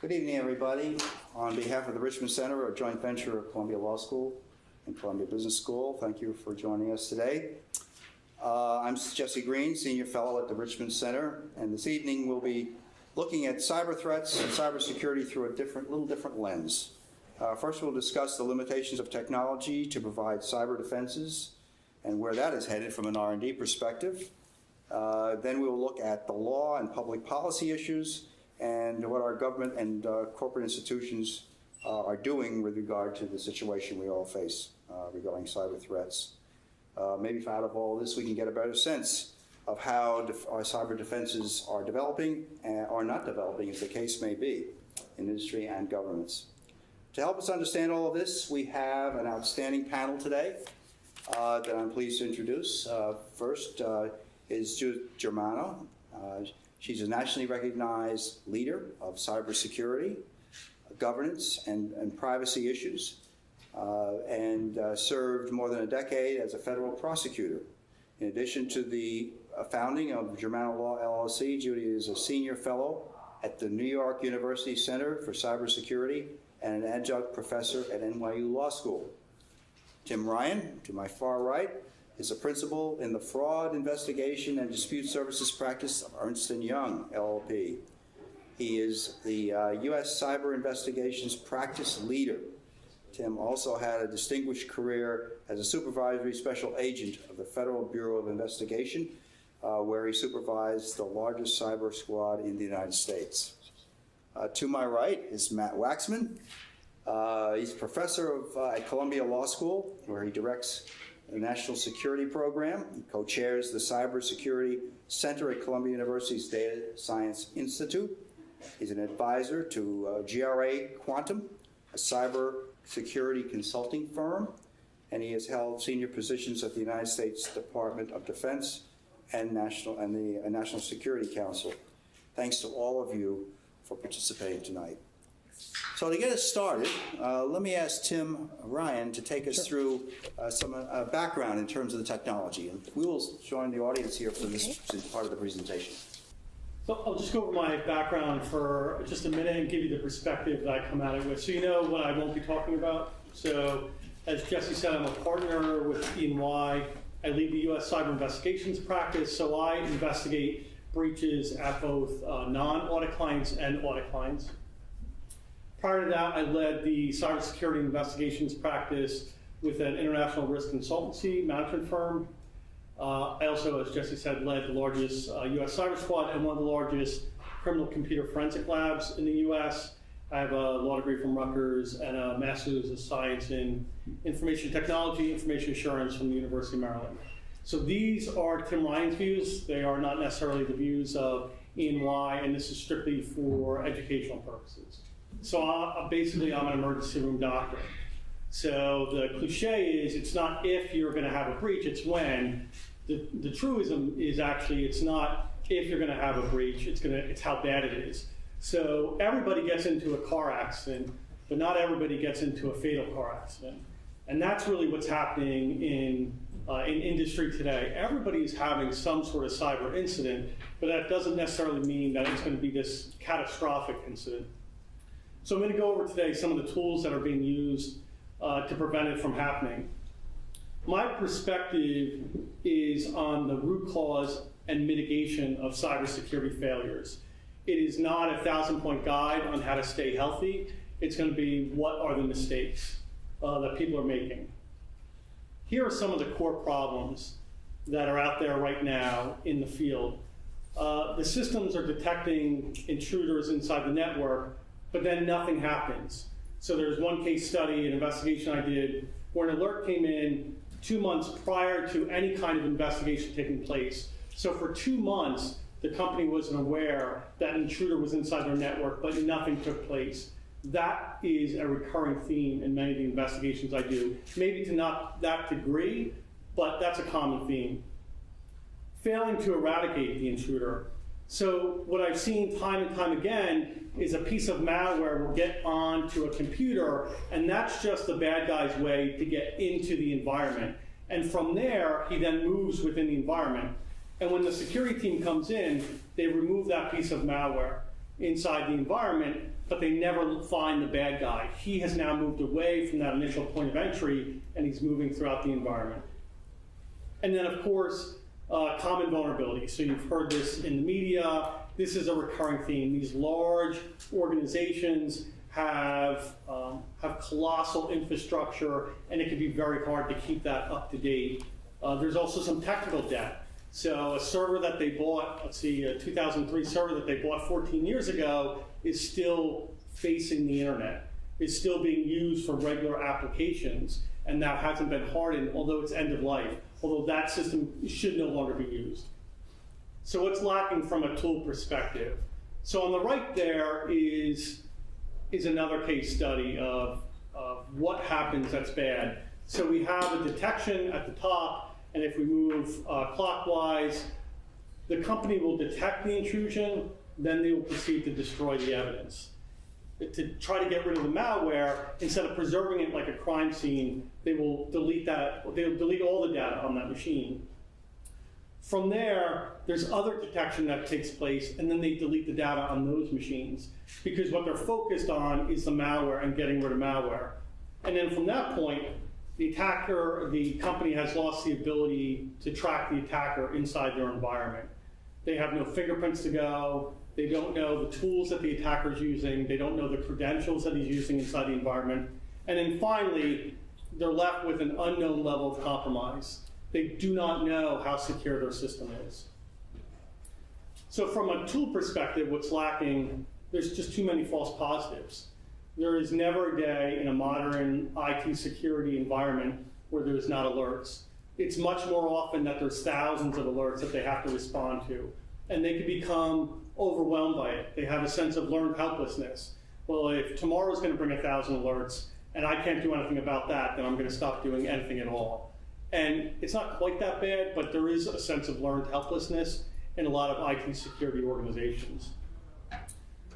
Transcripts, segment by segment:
Good evening, everybody. On behalf of the Richman Center, a joint venture of Columbia Law School and Columbia Business School, thank you for joining us today. I'm Jesse Green, Senior Fellow at the Richman Center, and this evening we'll be looking at cyber threats and cybersecurity through a little different lens. First, we'll discuss the limitations of technology to provide cyber defenses and where that is headed from an R&D perspective. Then we'll look at the law and public policy issues and what our government and corporate institutions are doing with regard to the situation we all face regarding cyber threats. Maybe out of all this we can get a better sense of how our cyber defenses are developing or not developing, as the case may be, in industry and governments. To help us understand all of this, we have an outstanding panel today that I'm pleased to introduce. First is Judith Germano. She's a nationally recognized leader of cybersecurity, governance, and privacy issues, and served more than a decade as a federal prosecutor. In addition to the founding of GermanoLaw LLC, Judy is a senior fellow at the New York University Center for Cybersecurity and an adjunct professor at NYU Law School. Tim Ryan, to my far right, is a principal in the Fraud Investigation and Dispute Services practice of Ernst & Young, LLP. He is the U.S. Cyber Investigations practice leader. Tim also had a distinguished career as a supervisory special agent of the Federal Bureau of Investigation, where he supervised the largest cyber squad in the United States. To my right is Matt Waxman. He's a professor at Columbia Law School, where he directs the National Security Program. He co-chairs the Cybersecurity Center at Columbia University's Data Science Institute. He's an advisor to GRA Quantum, a cyber security consulting firm, and he has held senior positions at the United States Department of Defense and the National Security Council. Thanks to all of you for participating tonight. So to get us started, let me ask Tim Ryan to take us through some background in terms of the technology. And we will join the audience here for this part of the presentation. So I'll just go over my background for just a minute and give you the perspective that I come at it with, so you know what I won't be talking about. So as Jesse said, I'm a partner with E&Y. I lead the U.S. Cyber Investigations practice, so I investigate breaches at both non-audit clients and audit clients. Prior to that, I led the cybersecurity investigations practice with an international risk consultancy management firm. I also, as Jesse said, led the largest U.S. cyber squad and one of the largest criminal computer forensic labs in the U.S. I have a law degree from Rutgers and a master's of science in information technology, information assurance from the University of Maryland. So these are Tim Ryan's views. They are not necessarily the views of E&Y, and this is strictly for educational purposes. So basically, I'm an emergency room doctor. So the cliche is it's not if you're going to have a breach, it's when. The truism is actually it's not if you're going to have a breach, it's how bad it is. So everybody gets into a car accident, but not everybody gets into a fatal car accident. And that's really what's happening in industry today. Everybody is having some sort of cyber incident, but that doesn't necessarily mean that it's going to be this catastrophic incident. So I'm going to go over today some of the tools that are being used to prevent it from happening. My perspective is on the root cause and mitigation of cybersecurity failures. It is not a 1,000-point guide on how to stay healthy. It's going to be what are the mistakes that people are making. Here are some of the core problems that are out there right now in the field. The systems are detecting intruders inside the network, but then nothing happens. So there's one case study, an investigation I did, where an alert came in 2 months prior to any kind of investigation taking place. So for 2 months, the company wasn't aware that an intruder was inside their network, but nothing took place. That is a recurring theme in many of the investigations I do. Maybe to not that degree, but that's a common theme. Failing to eradicate the intruder. So what I've seen time and time again is a piece of malware will get onto a computer, and that's just the bad guy's way to get into the environment. And from there, he then moves within the environment. And when the security team comes in, they remove that piece of malware inside the environment, but they never find the bad guy. He has now moved away from that initial point of entry, and he's moving throughout the environment. And then, of course, common vulnerabilities. So you've heard this in the media. This is a recurring theme. These large organizations have colossal infrastructure, and it can be very hard to keep that up to date. There's also some technical debt. So a server that they bought, let's see, a 2003 server that they bought 14 years ago is still facing the internet, is still being used for regular applications, and that hasn't been hardened, although it's end of life, although that system should no longer be used. So what's lacking from a tool perspective? So on the right there is another case study of what happens that's bad. So we have a detection at the top, and if we move clockwise, the company will detect the intrusion, then they will proceed to destroy the evidence. To try to get rid of the malware, instead of preserving it like a crime scene, they will delete all the data on that machine. From there, there's other detection that takes place, and then they delete the data on those machines, because what they're focused on is the malware and getting rid of malware. And then from that point, the company has lost the ability to track the attacker inside their environment. They have no fingerprints to go. They don't know the tools that the attacker's using. They don't know the credentials that he's using inside the environment. And then finally, they're left with an unknown level of compromise. They do not know how secure their system is. So from a tool perspective, what's lacking, there's just too many false positives. There is never a day in a modern IT security environment where there's not alerts. It's much more often that there's thousands of alerts that they have to respond to. And they can become overwhelmed by it. They have a sense of learned helplessness. Well, if tomorrow's going to bring 1,000 alerts and I can't do anything about that, then I'm going to stop doing anything at all. And it's not quite that bad, but there is a sense of learned helplessness in a lot of IT security organizations.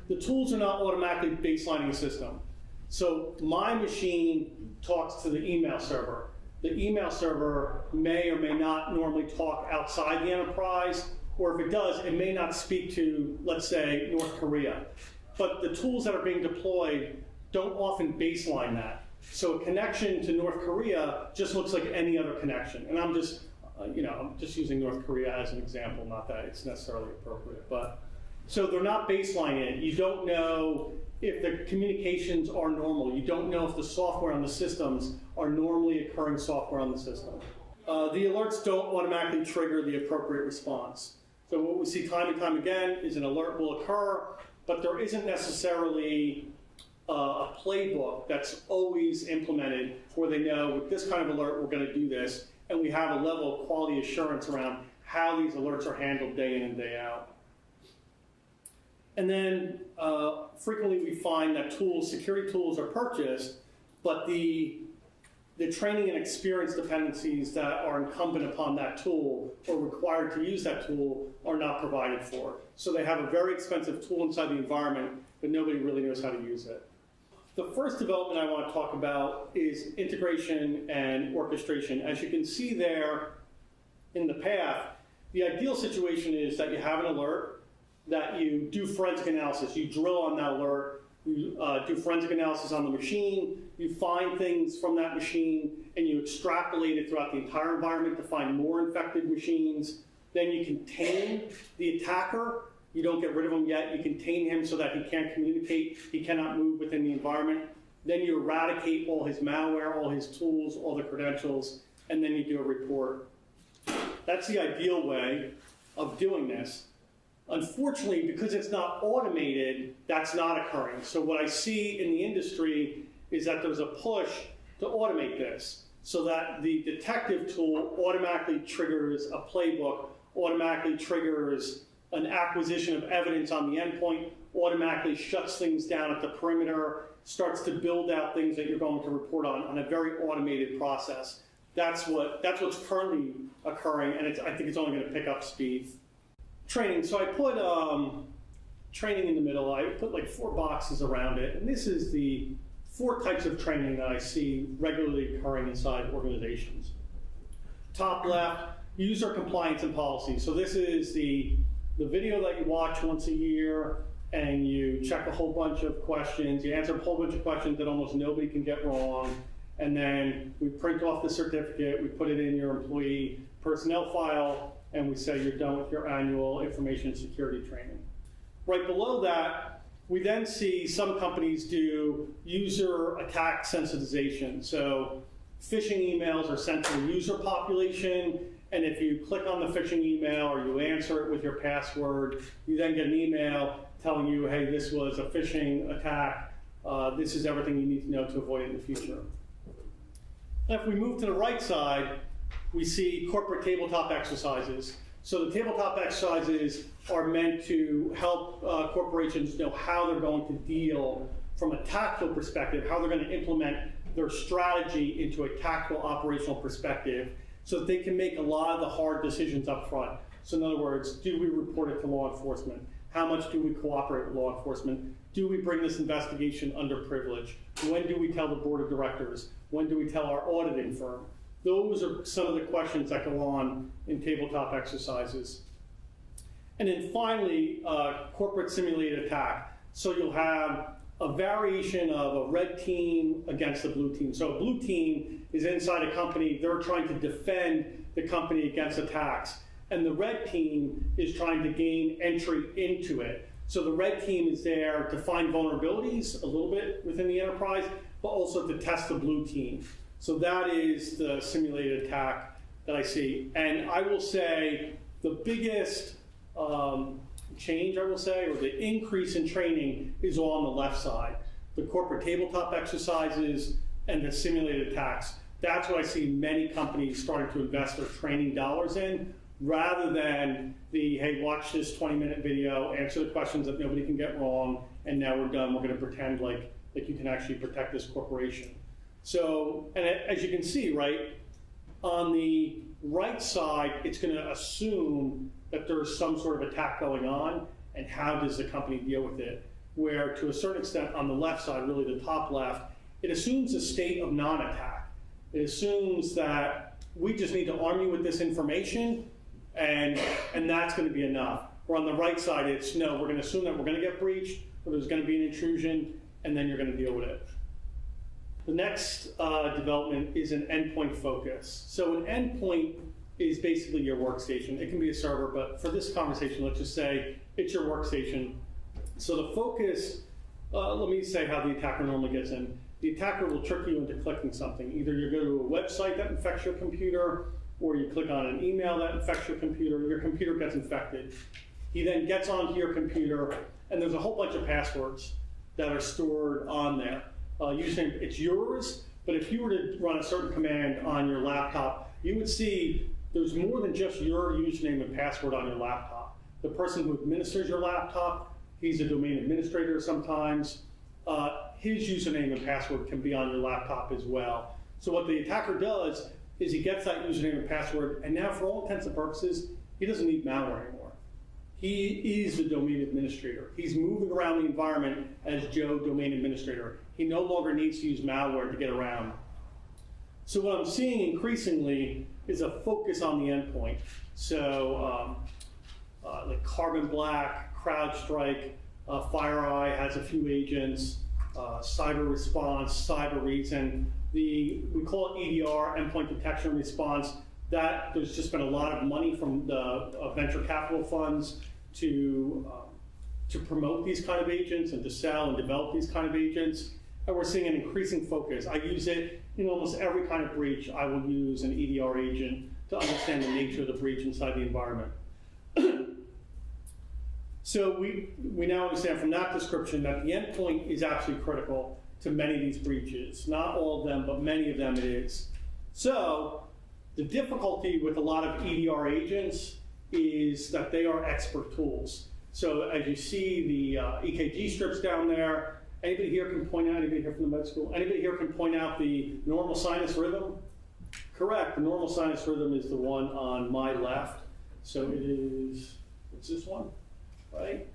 The tools are not automatically baselining a system. So my machine talks to the email server. The email server may or may not normally talk outside the enterprise, or if it does, it may not speak to, let's say, North Korea. But the tools that are being deployed don't often baseline that. So a connection to North Korea just looks like any other connection. And I'm just using North Korea as an example, not that it's necessarily appropriate. But so they're not baselining it. You don't know if the communications are normal. You don't know if the software on the systems are normally occurring software on the system. The alerts don't automatically trigger the appropriate response. So what we see time and time again is an alert will occur, but there isn't necessarily a playbook that's always implemented where they know with this kind of alert we're going to do this, and we have a level of quality assurance around how these alerts are handled day in and day out. And then frequently we find that security tools are purchased, but the training and experience dependencies that are incumbent upon that tool or required to use that tool are not provided for. So they have a very expensive tool inside the environment, but nobody really knows how to use it. The first development I want to talk about is integration and orchestration. As you can see there in the path, the ideal situation is that you have an alert, that you do forensic analysis. You drill on that alert, you do forensic analysis on the machine, you find things from that machine, and you extrapolate it throughout the entire environment to find more infected machines. Then you contain the attacker. You don't get rid of him yet. You contain him so that he can't communicate, he cannot move within the environment. Then you eradicate all his malware, all his tools, all the credentials, and then you do a report. That's the ideal way of doing this. Unfortunately, because it's not automated, that's not occurring. So what I see in the industry is that there's a push to automate this so that the detective tool automatically triggers a playbook, automatically triggers an acquisition of evidence on the endpoint, automatically shuts things down at the perimeter, starts to build out things that you're going to report on a very automated process. That's what's currently occurring, and I think it's only going to pick up speed. Training. So I put training in the middle. I put like 4 boxes around it, and this is the 4 types of training that I see regularly occurring inside organizations. Top left, user compliance and policy. So this is the video that you watch once a year, and you check a whole bunch of questions, you answer a whole bunch of questions that almost nobody can get wrong, and then we print off the certificate, we put it in your employee personnel file, and we say you're done with your annual information security training. Right below that, we then see some companies do user attack sensitization. So phishing emails are sent to the user population, and if you click on the phishing email or you answer it with your password, you then get an email telling you, hey, this was a phishing attack. This is everything you need to know to avoid it in the future. If we move to the right side, we see corporate tabletop exercises. So the tabletop exercises are meant to help corporations know how they're going to deal from a tactical perspective, how they're going to implement their strategy into a tactical operational perspective so that they can make a lot of the hard decisions up front. So in other words, do we report it to law enforcement? How much do we cooperate with law enforcement? Do we bring this investigation under privilege? When do we tell the board of directors? When do we tell our auditing firm? Those are some of the questions that go on in tabletop exercises. And then finally, corporate simulated attack. So you'll have a variation of a red team against a blue team. So a blue team is inside a company, they're trying to defend the company against attacks. And the red team is trying to gain entry into it. So the red team is there to find vulnerabilities a little bit within the enterprise, but also to test the blue team. So that is the simulated attack that I see. And I will say the biggest change, I will say, or the increase in training is all on the left side. The corporate tabletop exercises and the simulated attacks. That's what I see many companies starting to invest their training dollars in, rather than the, hey, watch this 20-minute video, answer the questions that nobody can get wrong, and now we're done. We're going to pretend like you can actually protect this corporation. So, and as you can see, right, on the right side, it's going to assume that there's some sort of attack going on, and how does the company deal with it? Where, to a certain extent, on the left side, really the top left, it assumes a state of non-attack. It assumes that we just need to arm you with this information, and that's going to be enough. Where on the right side, it's no, we're going to assume that we're going to get breached, or there's going to be an intrusion, and then you're going to deal with it. The next development is an endpoint focus. So an endpoint is basically your workstation. It can be a server, but for this conversation, let's just say it's your workstation. So the focus, let me say how the attacker normally gets in. The attacker will trick you into clicking something. Either you go to a website that infects your computer, or you click on an email that infects your computer gets infected. He then gets onto your computer, and there's a whole bunch of passwords that are stored on there. Username, it's yours, but if you were to run a certain command on your laptop, you would see there's more than just your username and password on your laptop. The person who administers your laptop, he's a domain administrator sometimes, his username and password can be on your laptop as well. So what the attacker does is he gets that username and password, and now for all intents and purposes, he doesn't need malware anymore. He is the domain administrator. He's moving around the environment as Joe, domain administrator. He no longer needs to use malware to get around. So what I'm seeing increasingly is a focus on the endpoint. So like Carbon Black, CrowdStrike, FireEye has a few agents, Cyber Response, Cyber Reason. We call it EDR, Endpoint Detection Response. That there's just been a lot of money from the venture capital funds to promote these kind of agents and to sell and develop these kind of agents. And we're seeing an increasing focus. I use it in almost every kind of breach. I will use an EDR agent to understand the nature of the breach inside the environment. So we now understand from that description that the endpoint is absolutely critical to many of these breaches. Not all of them, but many of them it is. So the difficulty with a lot of EDR agents is that they are expert tools. So as you see the EKG strips down there, anybody here can point out, anybody here from the med school, anybody here can point out the normal sinus rhythm? Correct, the normal sinus rhythm is the one on my left. So it is, it's this one, right?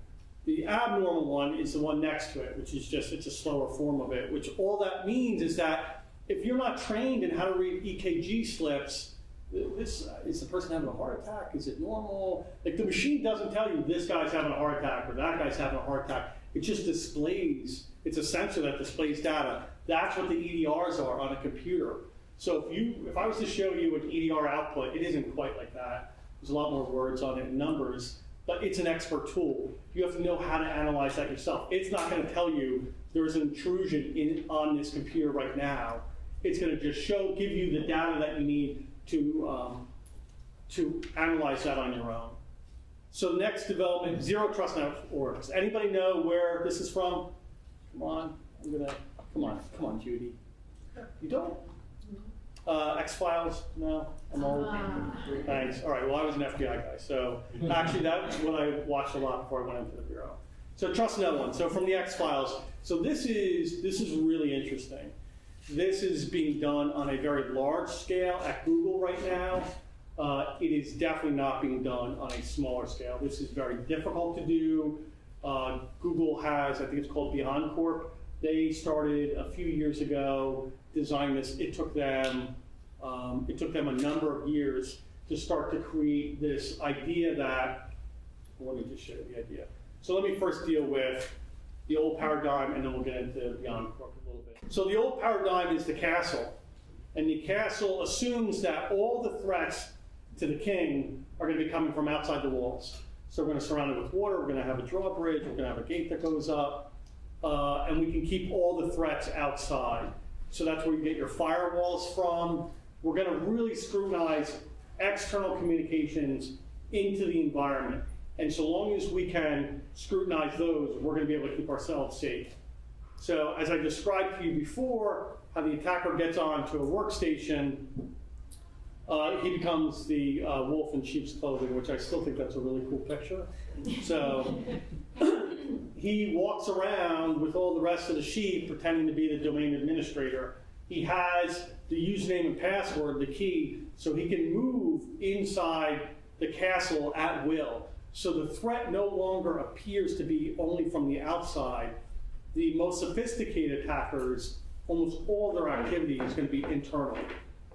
The abnormal one is the one next to it, which is just, it's a slower form of it, which all that means is that if you're not trained in how to read EKG slips, is the person having a heart attack? Is it normal? Like the machine doesn't tell you this guy's having a heart attack or that guy's having a heart attack. It just displays, it's a sensor that displays data. That's what the EDRs are on a computer. So if I was to show you an EDR output, it isn't quite like that. There's a lot more words on it and numbers, but it's an expert tool. You have to know how to analyze that yourself. It's not going to tell you there's an intrusion on this computer right now. It's going to just give you the data that you need to analyze that on your own. So the next development, zero trust networks. Anybody know where this is from? Come on, come on, Judy. You don't? X-Files? No, I'm old. Thanks. All right. Well, I was an FBI guy, so actually that's what I watched a lot before I went into the bureau. So trust no one. So from the X-Files. So this is really interesting. This is being done on a very large scale at Google right now. It is definitely not being done on a smaller scale. This is very difficult to do. Google has, I think it's called Beyond Corp. They started a few years ago designing this. It took them a number of years to start to create this idea that, let me just show you the idea. So let me first deal with the old paradigm, and then we'll get into Beyond Corp a little bit. So the old paradigm is the castle. And the castle assumes that all the threats to the king are going to be coming from outside the walls. So we're going to surround it with water, we're going to have a drawbridge, we're going to have a gate that goes up, and we can keep all the threats outside. So that's where you get your firewalls from. We're going to really scrutinize external communications into the environment. And so long as we can scrutinize those, we're going to be able to keep ourselves safe. So as I described to you before, how the attacker gets onto a workstation, he becomes the wolf in sheep's clothing, which I still think that's a really cool picture. So he walks around with all the rest of the sheep pretending to be the domain administrator. He has the username and password, the key, so he can move inside the castle at will. So the threat no longer appears to be only from the outside. The most sophisticated attackers, almost all their activity is going to be internal.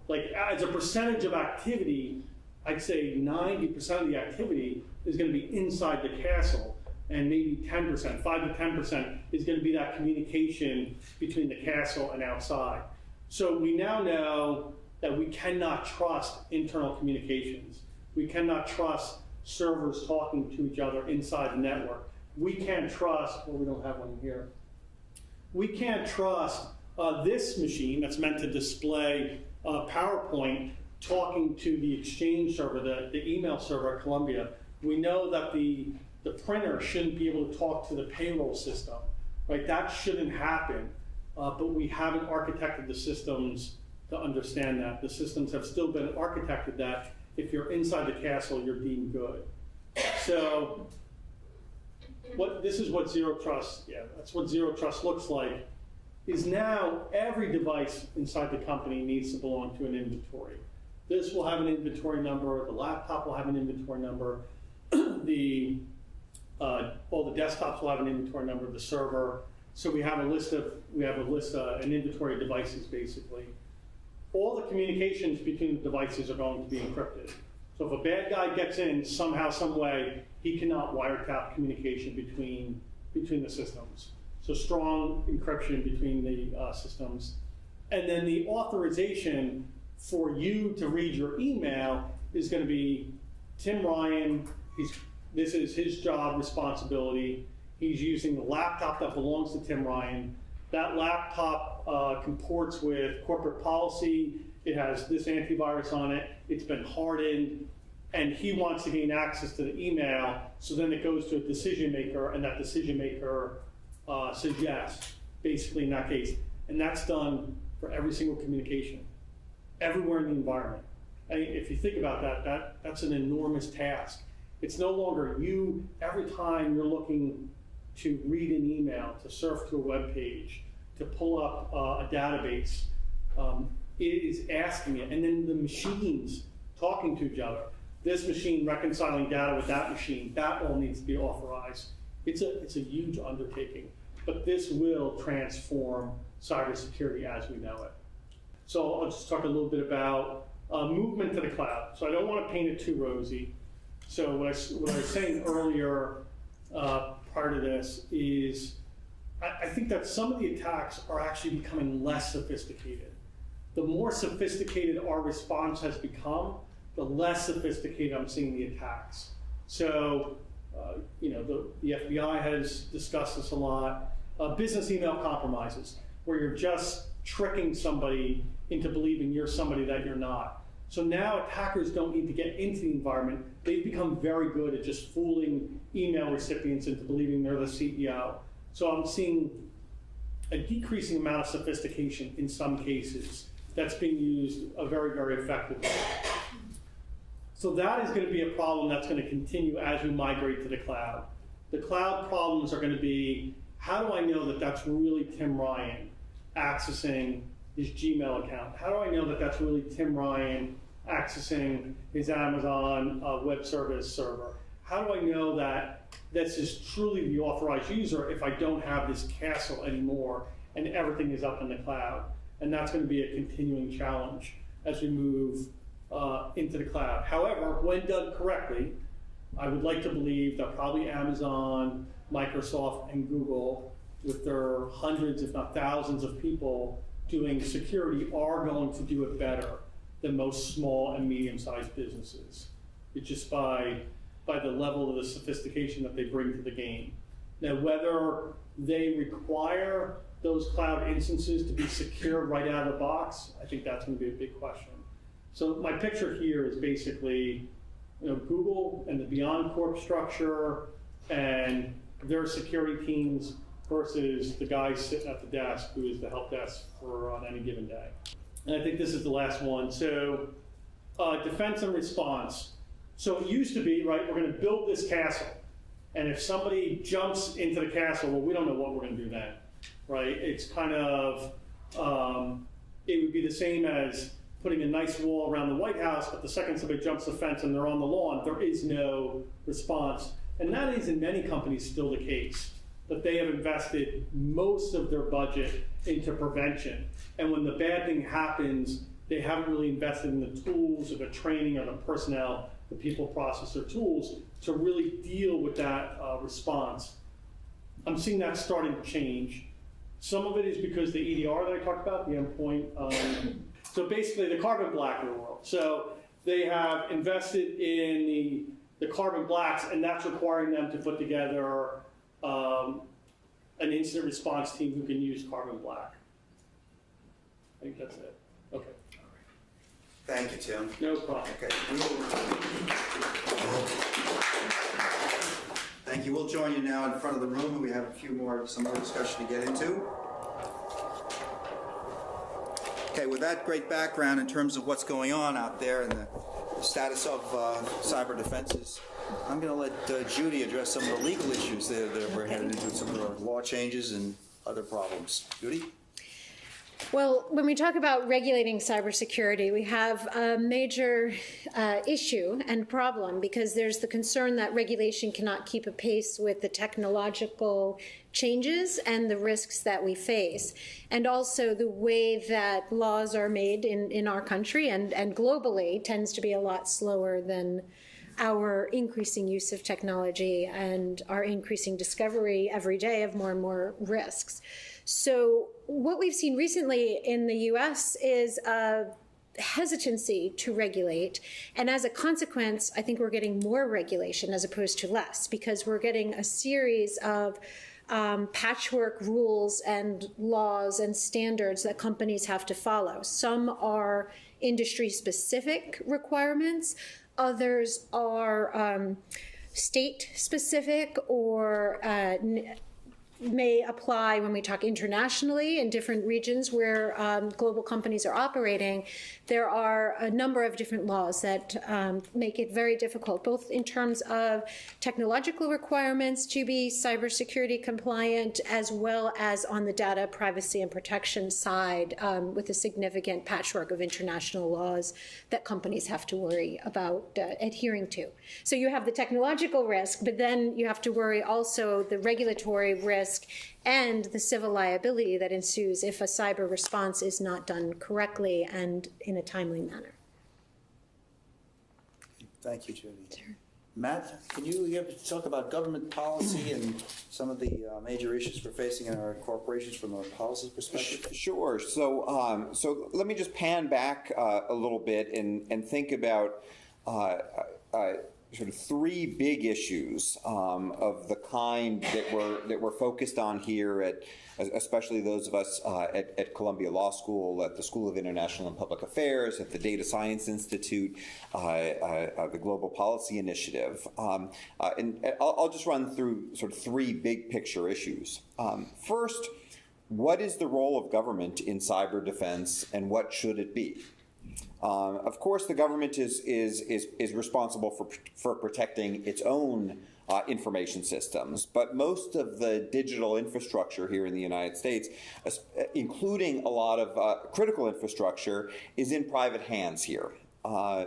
Like as a percentage of activity, I'd say 90% of the activity is going to be inside the castle, and maybe 10%, 5 to 10% is going to be that communication between the castle and outside. So we now know that we cannot trust internal communications. We cannot trust servers talking to each other inside the network. We can't trust, well, we don't have one here. We can't trust this machine that's meant to display PowerPoint talking to the Exchange server, the email server at Columbia. We know that the printer shouldn't be able to talk to the payroll system, right? That shouldn't happen, but we haven't architected the systems to understand that. The systems have still been architected that if you're inside the castle, you're deemed good. So this is what zero trust, that's what zero trust looks like, is now every device inside the company needs to belong to an inventory. This will have an inventory number, the laptop will have an inventory number, all the desktops will have an inventory number, the server. So we have an inventory of devices basically. All the communications between the devices are going to be encrypted. So if a bad guy gets in somehow, some way, he cannot wiretap communication between the systems. So strong encryption between the systems. And then the authorization for you to read your email is going to be Tim Ryan. This is his job responsibility. He's using the laptop that belongs to Tim Ryan. That laptop comports with corporate policy. It has this antivirus on it. It's been hardened. And he wants to gain access to the email. So then it goes to a decision maker, and that decision maker says yes, basically in that case. And that's done for every single communication, everywhere in the environment. And if you think about that, that's an enormous task. It's no longer you, every time you're looking to read an email, to surf to a web page, to pull up a database, it is asking it. And then the machines talking to each other. This machine reconciling data with that machine, that all needs to be authorized. It's a huge undertaking, but this will transform cybersecurity as we know it. So I'll just talk a little bit about movement to the cloud. So I don't want to paint it too rosy. So what I was saying earlier prior to this is I think that some of the attacks are actually becoming less sophisticated. The more sophisticated our response has become, the less sophisticated I'm seeing the attacks. So, the FBI has discussed this a lot. Business email compromises, where you're just tricking somebody into believing you're somebody that you're not. So now attackers don't need to get into the environment. They've become very good at just fooling email recipients into believing they're the CEO. So I'm seeing a decreasing amount of sophistication in some cases that's being used very, very effectively. So that is going to be a problem that's going to continue as we migrate to the cloud. The cloud problems are going to be, how do I know that that's really Tim Ryan accessing his Gmail account? How do I know that that's really Tim Ryan accessing his Amazon Web Service server? How do I know that this is truly the authorized user if I don't have this castle anymore and everything is up in the cloud? And that's going to be a continuing challenge as we move into the cloud. However, when done correctly, I would like to believe that probably Amazon, Microsoft, and Google, with their hundreds, if not thousands of people doing security, are going to do it better than most small and medium-sized businesses. It's just by the level of the sophistication that they bring to the game. Now, whether they require those cloud instances to be secure right out of the box, I think that's going to be a big question. So my picture here is basically, Google and the Beyond Corp structure and their security teams versus the guy sitting at the desk who is the help desk on any given day. And I think this is the last one. So defense and response. So it used to be, right, we're going to build this castle. And if somebody jumps into the castle, well, we don't know what we're going to do then, right? It's kind of, it would be the same as putting a nice wall around the White House, but the second somebody jumps the fence and they're on the lawn, there is no response. And that is in many companies still the case, that they have invested most of their budget into prevention. And when the bad thing happens, they haven't really invested in the tools or the training or the personnel, the people, process, or tools to really deal with that response. I'm seeing that starting to change. Some of it is because the EDR that I talked about, the endpoint, so basically the carbon black of the world. So they have invested in the carbon blacks, and that's requiring them to put together an incident response team who can use carbon black. I think that's it. Okay. Thank you, Tim. No problem. Okay. Thank you. We'll join you now in front of the room, and we have some more discussion to get into. Okay, with that great background in terms of what's going on out there and the status of cyber defenses, I'm going to let Judy address some of the legal issues that we're headed into, some of the law changes and other problems. Judy? Well, when we talk about regulating cybersecurity, we have a major issue and problem because there's the concern that regulation cannot keep a pace with the technological changes and the risks that we face. And also the way that laws are made in our country and globally tends to be a lot slower than our increasing use of technology and our increasing discovery every day of more and more risks. So what we've seen recently in the US is a hesitancy to regulate. And as a consequence, I think we're getting more regulation as opposed to less, because we're getting a series of patchwork rules and laws and standards that companies have to follow. Some are industry-specific requirements. Others are state-specific or may apply when we talk internationally in different regions where global companies are operating. There are a number of different laws that make it very difficult, both in terms of technological requirements to be cybersecurity compliant, as well as on the data privacy and protection side, with a significant patchwork of international laws that companies have to worry about adhering to. So you have the technological risk, but then you have to worry also the regulatory risk and the civil liability that ensues if a cyber response is not done correctly and in a timely manner. Thank you, Judy. Sure. Matt, can you talk about government policy and some of the major issues we're facing in our corporations from a policy perspective? Sure. So let me just pan back a little bit and think about sort of three big issues of the kind that we're focused on here especially those of us at Columbia Law School, at the School of International and Public Affairs, at the Data Science Institute, the Global Policy Initiative. And I'll just run through sort of three big picture issues. First, what is the role of government in cyber defense and what should it be? Of course, the government is responsible for protecting its own information systems, but most of the digital infrastructure here in the United States, including a lot of critical infrastructure, is in private hands here.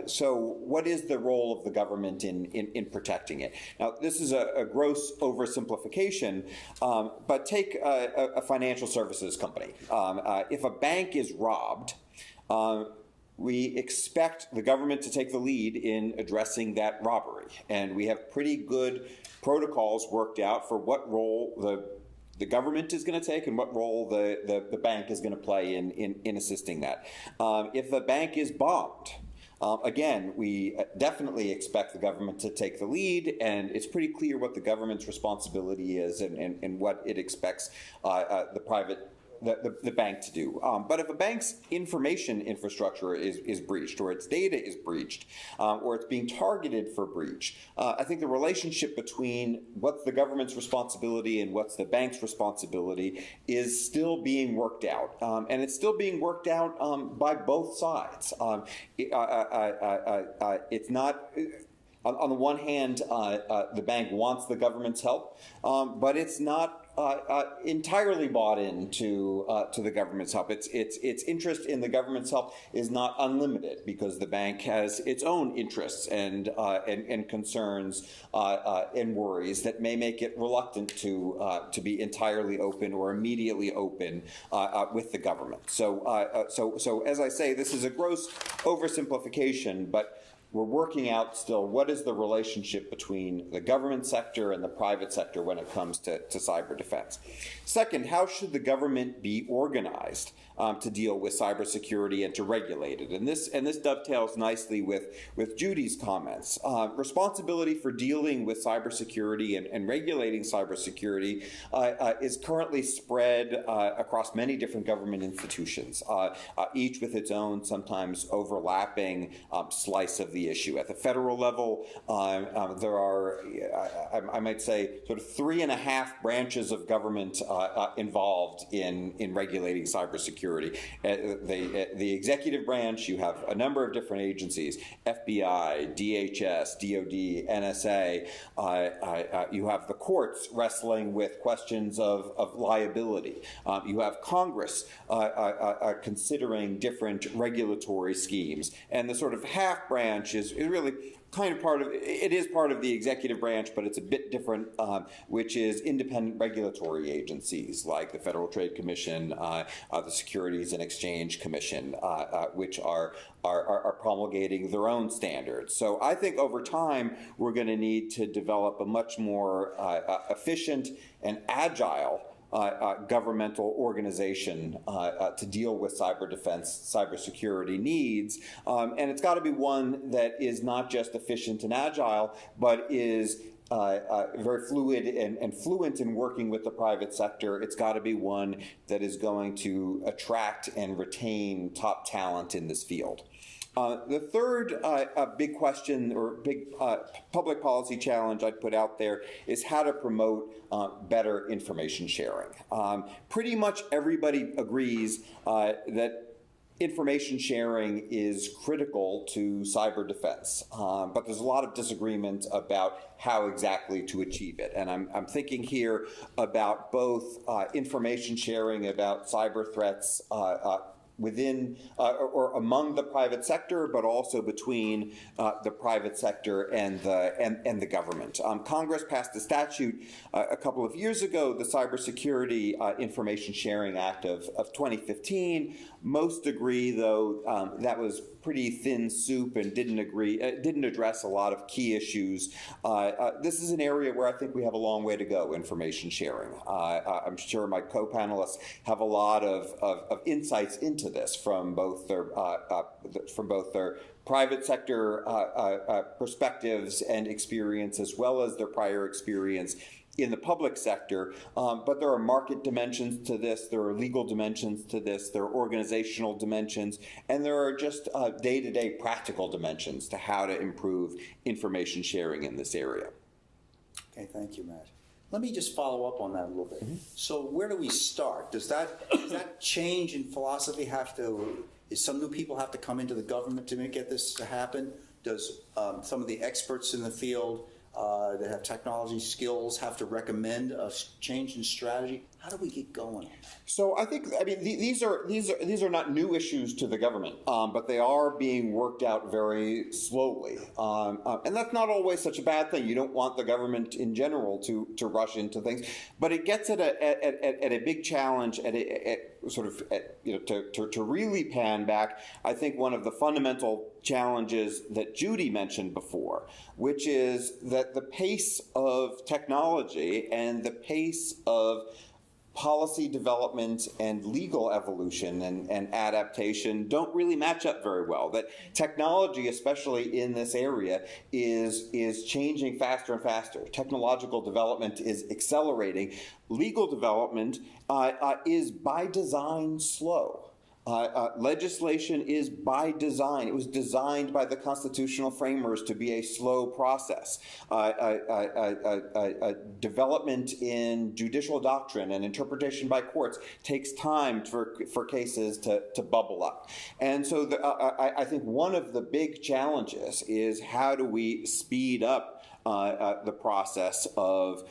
So what is the role of the government in protecting it? Now, this is a gross oversimplification, but take a financial services company. If a bank is robbed, we expect the government to take the lead in addressing that robbery. And we have pretty good protocols worked out for what role the government is going to take and what role the bank is going to play in assisting that. If the bank is bombed, again, we definitely expect the government to take the lead, and it's pretty clear what the government's responsibility is and what it expects the bank to do. But if a bank's information infrastructure is breached, or its data is breached, or it's being targeted for breach, I think the relationship between what's the government's responsibility and what's the bank's responsibility is still being worked out. And it's still being worked out by both sides. It's not... On the one hand, the bank wants the government's help, but it's not entirely bought into to the government's help. Its interest in the government's help is not unlimited because the bank has its own interests and concerns and worries that may make it reluctant to be entirely open or immediately open with the government. So as I say, this is a gross oversimplification, but we're working out still what is the relationship between the government sector and the private sector when it comes to cyber defense. Second, how should the government be organized to deal with cybersecurity and to regulate it? And this dovetails nicely with Judy's comments. Responsibility for dealing with cybersecurity and regulating cybersecurity is currently spread across many different government institutions, each with its own sometimes overlapping slice of the issue. At the federal level, there are, I might say, sort of 3.5 branches of government involved in regulating cybersecurity. The executive branch, you have a number of different agencies: FBI, DHS, DOD, NSA. You have the courts wrestling with questions of liability. You have Congress considering different regulatory schemes. And the sort of half branch is really kind of part of the executive branch, but it's a bit different, which is independent regulatory agencies like the Federal Trade Commission, the Securities and Exchange Commission, which are promulgating their own standards. So I think over time we're going to need to develop a much more efficient and agile governmental organization to deal with cyber defense, cybersecurity needs. And it's got to be one that is not just efficient and agile, but is very fluid and fluent in working with the private sector. It's got to be one that is going to attract and retain top talent in this field. The third big question or big public policy challenge I'd put out there is how to promote better information sharing. Pretty much everybody agrees that information sharing is critical to cyber defense, but there's a lot of disagreement about how exactly to achieve it. And I'm thinking here about both information sharing about cyber threats within or among the private sector, but also between the private sector and the government. Congress passed a statute a couple of years ago, the Cybersecurity Information Sharing Act of 2015. Most agree, though, that was pretty thin soup and didn't address a lot of key issues. This is an area where I think we have a long way to go, information sharing. I'm sure my co-panelists have a lot of insights into this from both their private sector perspectives and experience, as well as their prior experience in the public sector. But there are market dimensions to this, there are legal dimensions to this, there are organizational dimensions, and there are just day-to-day practical dimensions to how to improve information sharing in this area. Okay, thank you, Matt. Let me just follow up on that a little bit. So where do we start? Does that change in philosophy is some new people have to come into the government to get this to happen? Does some of the experts in the field that have technology skills have to recommend a change in strategy? How do we get going on that? So I mean, these are not new issues to the government, but they are being worked out very slowly, and that's not always such a bad thing. You don't want the government in general to rush into things, but it gets at a big challenge, to really pan back. I think one of the fundamental challenges that Judy mentioned before, which is that the pace of technology and the pace of policy development and legal evolution and adaptation don't really match up very well. That technology, especially in this area, is changing faster and faster. Technological development is accelerating. Legal development is by design slow. Legislation is by design. It was designed by the constitutional framers to be a slow process. Development in judicial doctrine and interpretation by courts takes time for cases to bubble up. And so I think one of the big challenges is how do we speed up the process of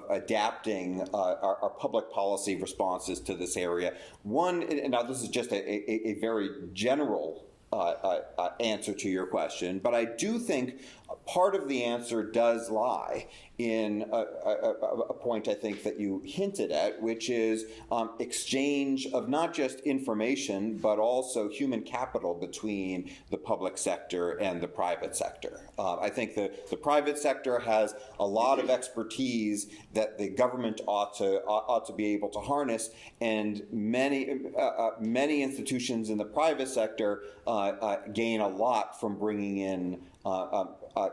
adapting our public policy responses to this area. One, and now this is just a very general answer to your question, but I do think part of the answer does lie in a point I think that you hinted at, which is exchange of not just information, but also human capital between the public sector and the private sector. I think that the private sector has a lot of expertise that the government ought to be able to harness, and many institutions in the private sector gain a lot from bringing in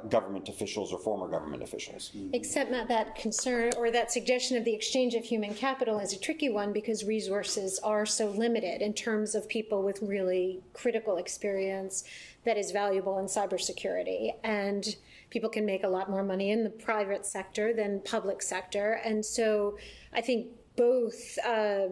government officials or former government officials. Except, Matt, that concern or that suggestion of the exchange of human capital is a tricky one because resources are so limited in terms of people with really critical experience that is valuable in cybersecurity. And people can make a lot more money in the private sector than public sector. And so I think both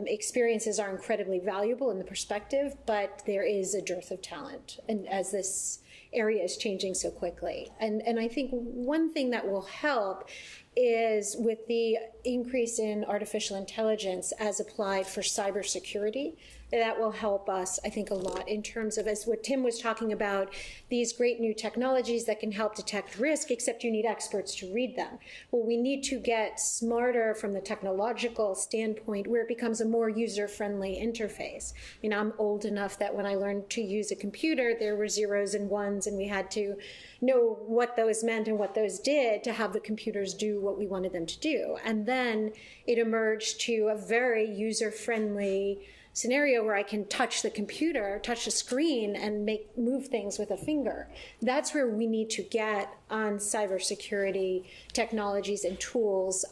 experiences are incredibly valuable in the perspective, but there is a dearth of talent, and as this area is changing so quickly. And I think one thing that will help is with the increase in artificial intelligence as applied for cybersecurity, that will help us, I think, a lot in terms of, as what Tim was talking about, these great new technologies that can help detect risk, except you need experts to read them. Well, we need to get smarter from the technological standpoint where it becomes a more user-friendly interface. I mean, I'm old enough that when I learned to use a computer, there were zeros and ones, and we had to know what those meant and what those did to have the computers do what we wanted them to do. And then it emerged to a very user-friendly scenario where I can touch the computer, touch the screen, and move things with a finger. That's where we need to get on cybersecurity technologies and tools,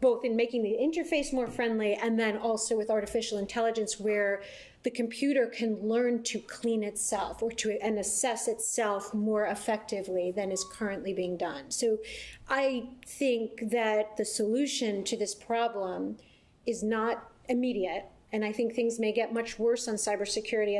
both in making the interface more friendly and then also with artificial intelligence where the computer can learn to clean itself and assess itself more effectively than is currently being done. So I think that the solution to this problem is not immediate. And I think things may get much worse on cybersecurity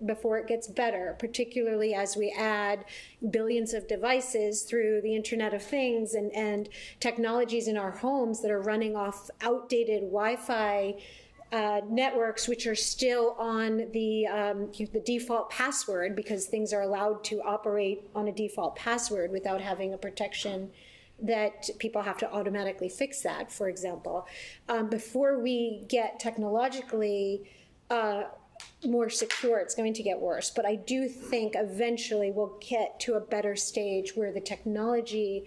before it gets better, particularly as we add billions of devices through the Internet of Things and technologies in our homes that are running off outdated Wi-Fi networks which are still on the default password, because things are allowed to operate on a default password without having a protection that people have to automatically fix that, for example. Before we get technologically more secure, it's going to get worse. But I do think eventually we'll get to a better stage where the technology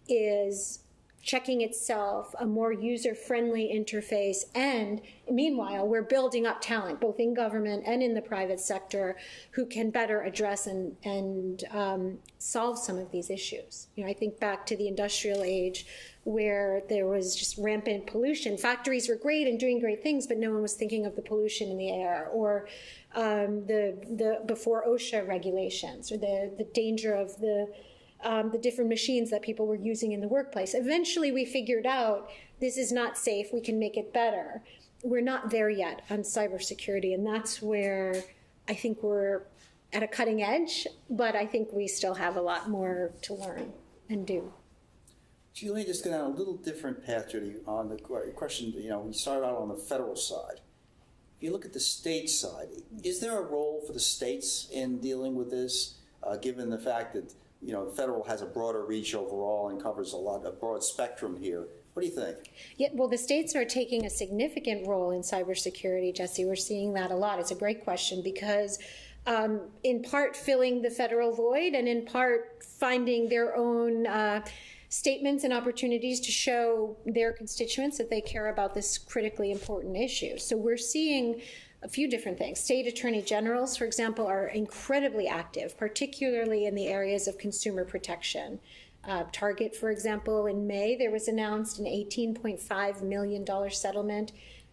is checking itself, a more user-friendly interface, and meanwhile, we're building up talent, both in government and in the private sector, who can better address and solve some of these issues. You know, I think back to the industrial age, where there was just rampant pollution. Factories were great and doing great things, but no one was thinking of the pollution in the air, or the before OSHA regulations, or the danger of the different machines that people were using in the workplace. Eventually, we figured out this is not safe. We can make it better. We're not there yet on cybersecurity, and that's where I think we're at a cutting edge, but I think we still have a lot more to learn and do. Julie, just go down a little different path, Judy, on the question. You know, we started out on the federal side. If you look at the state side, is there a role for the states in dealing with this, given the fact that, you know, federal has a broader reach overall and covers a broad spectrum here? What do you think? Yeah, well, the states are taking a significant role in cybersecurity, Jesse. We're seeing that a lot. It's a great question, because in part filling the federal void, and in part finding their own statements and opportunities to show their constituents that they care about this critically important issue. So we're seeing a few different things. State attorney generals, for example, are incredibly active, particularly in the areas of consumer protection. Target, for example, in May, there was announced an $18.5 million settlement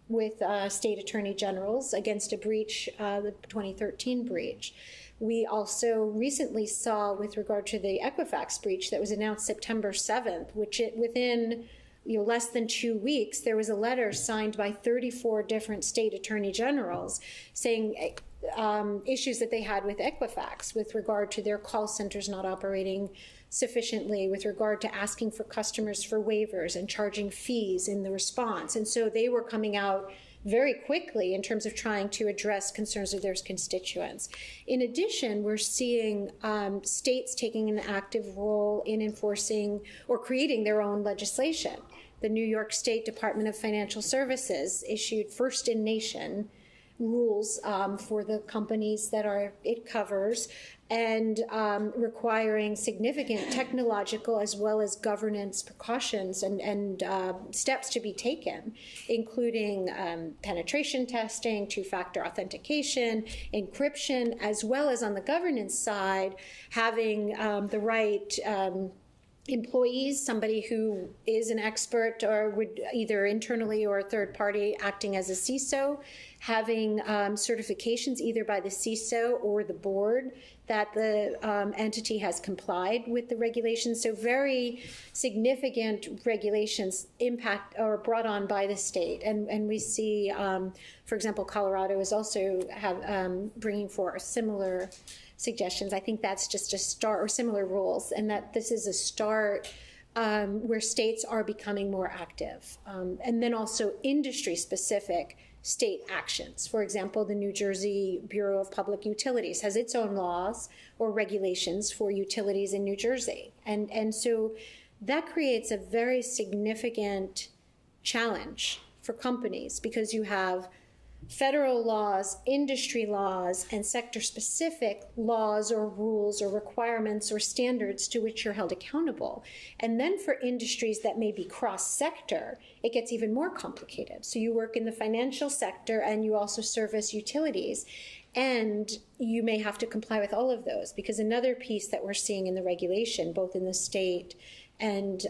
with state attorney generals against a breach, the 2013 breach. We also recently saw, with regard to the Equifax breach that was announced September 7th, which within less than 2 weeks, there was a letter signed by 34 different state attorney generals saying issues that they had with Equifax with regard to their call centers not operating sufficiently, with regard to asking for customers for waivers and charging fees in the response. And so they were coming out very quickly in terms of trying to address concerns of their constituents. In addition, we're seeing states taking an active role in enforcing or creating their own legislation. The New York State Department of Financial Services issued first in nation rules for the companies that it covers, and requiring significant technological as well as governance precautions and steps to be taken, including penetration testing, two-factor authentication, encryption, as well as on the governance side, having the right employees, somebody who is an expert or would either internally or a third party acting as a CISO, having certifications either by the CISO or the board that the entity has complied with the regulations. So very significant regulations impact or brought on by the state. And we see, for example, Colorado is also bringing forth similar suggestions. I think that's just a start, or similar rules, and that this is a start where states are becoming more active. And then also industry-specific state actions. For example, the New Jersey Bureau of Public Utilities has its own laws or regulations for utilities in New Jersey. And so that creates a very significant challenge for companies, because you have federal laws, industry laws, and sector-specific laws or rules or requirements or standards to which you're held accountable. And then for industries that may be cross-sector, it gets even more complicated. So you work in the financial sector and you also service utilities, and you may have to comply with all of those, because another piece that we're seeing in the regulation, both in the state and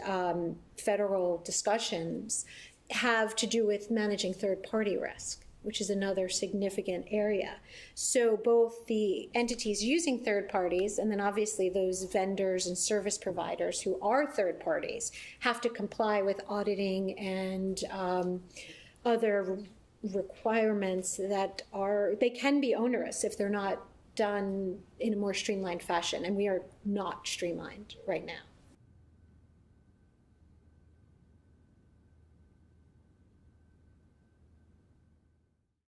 federal discussions, have to do with managing third-party risk, which is another significant area. So both the entities using third parties, and then obviously those vendors and service providers who are third parties, have to comply with auditing and other requirements that they can be onerous if they're not done in a more streamlined fashion. And we are not streamlined right now.